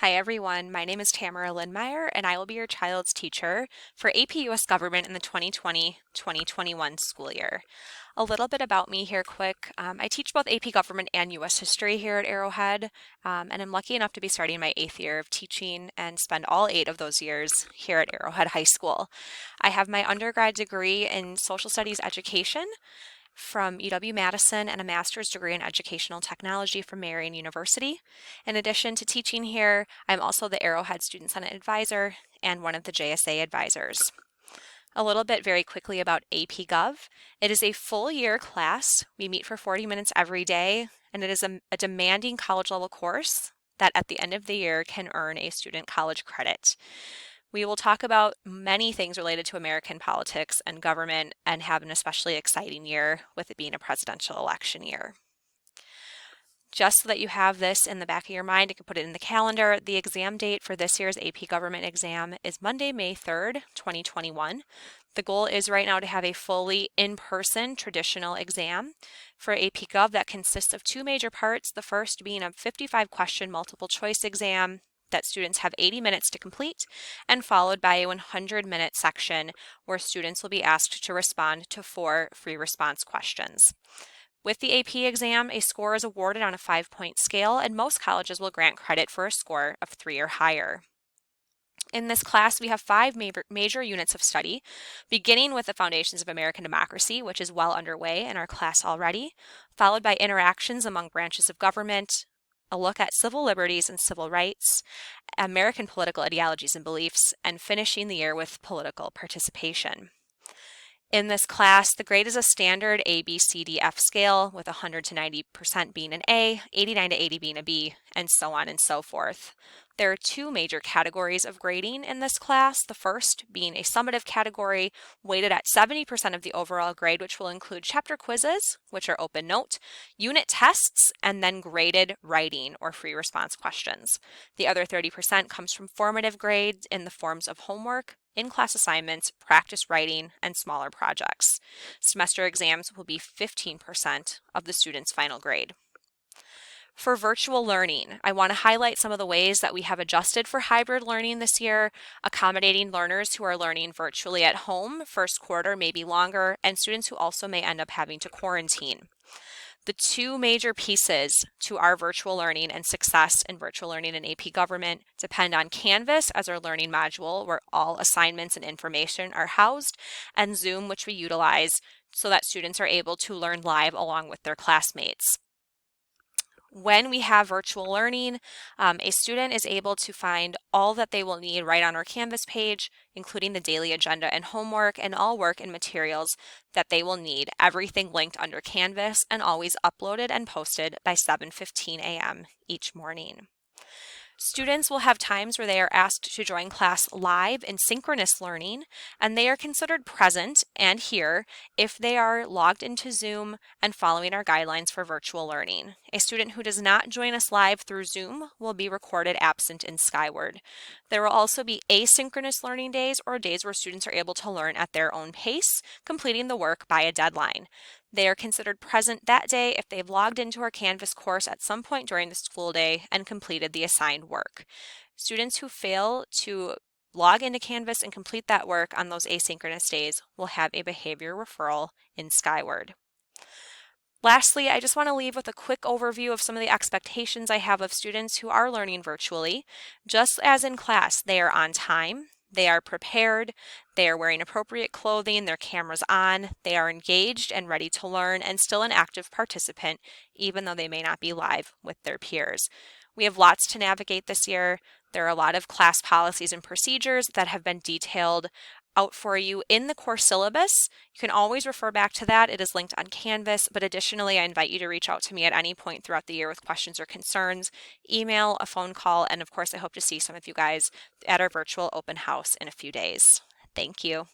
Hi everyone, my name is Tamara Lindmeyer and I will be your child's teacher for AP US Government in the 2020-2021 school year. A little bit about me here quick. I teach both AP Government and US History here at Arrowhead, and I'm lucky enough to be starting my 8th year of teaching and spend all 8 of those years here at Arrowhead High School. I have my undergrad degree in Social Studies Education from UW-Madison and a master's degree in educational technology from Marian University. In addition to teaching here, I'm also the Arrowhead Student Senate Advisor and one of the JSA advisors. A little bit very quickly about AP Gov. It is a full year class. We meet for 40 minutes every day, and it is a demanding college level course that at the end of the year can earn a student college credit. We will talk about many things related to American politics and government and have an especially exciting year with it being a presidential election year. Just so that you have this in the back of your mind, you can put it in the calendar. The exam date for this year's AP Government exam is Monday, May 3rd, 2021. The goal is right now to have a fully in-person traditional exam for AP Gov that consists of two major parts. The first being a 55-question multiple choice exam that students have 80 minutes to complete, and followed by a 100-minute section where students will be asked to respond to 4 free response questions. With the AP exam, a score is awarded on a 5-point scale, and most colleges will grant credit for a score of 3 or higher. In this class, we have 5 major units of study, beginning with the Foundations of American Democracy, which is well underway in our class already, followed by interactions among branches of government, a look at civil liberties and civil rights, American political ideologies and beliefs, and finishing the year with political participation. In this class, the grade is a standard A, B, C, D, F scale with 100 to 90% being an A, 89 to 80 being a B, and so on and so forth. There are 2 major categories of grading in this class, the first being a summative category weighted at 70% of the overall grade, which will include chapter quizzes, which are open note, unit tests, and then graded writing or free response questions. The other 30% comes from formative grades in the forms of homework, in-class assignments, practice writing, and smaller projects. Semester exams will be 15% of the student's final grade. For virtual learning, I want to highlight some of the ways that we have adjusted for hybrid learning this year, accommodating learners who are learning virtually at home, first quarter, maybe longer, and students who also may end up having to quarantine. The 2 major pieces to our virtual learning and success in virtual learning in AP Government depend on Canvas as our learning module where all assignments and information are housed, and Zoom, which we utilize so that students are able to learn live along with their classmates. When we have virtual learning, a student is able to find all that they will need right on our Canvas page, including the daily agenda and homework and all work and materials that they will need, everything linked under Canvas and always uploaded and posted by 7:15 a.m. each morning. Students will have times where they are asked to join class live in synchronous learning, and they are considered present and here if they are logged into Zoom and following our guidelines for virtual learning. A student who does not join us live through Zoom will be recorded absent in Skyward. There will also be asynchronous learning days or days where students are able to learn at their own pace, completing the work by a deadline. They are considered present that day if they've logged into our Canvas course at some point during the school day and completed the assigned work. Students who fail to log into Canvas and complete that work on those asynchronous days will have a behavior referral in Skyward. Lastly, I just want to leave with a quick overview of some of the expectations I have of students who are learning virtually. Just as in class, they are on time, they are prepared, they are wearing appropriate clothing, their camera's on, they are engaged and ready to learn and still an active participant, even though they may not be live with their peers. We have lots to navigate this year. There are a lot of class policies and procedures that have been detailed out for you in the course syllabus. You can always refer back to that. It is linked on Canvas, but additionally, I invite you to reach out to me at any point throughout the year with questions or concerns, email, a phone call, and of course, I hope to see some of you guys at our virtual open house in a few days. Thank you.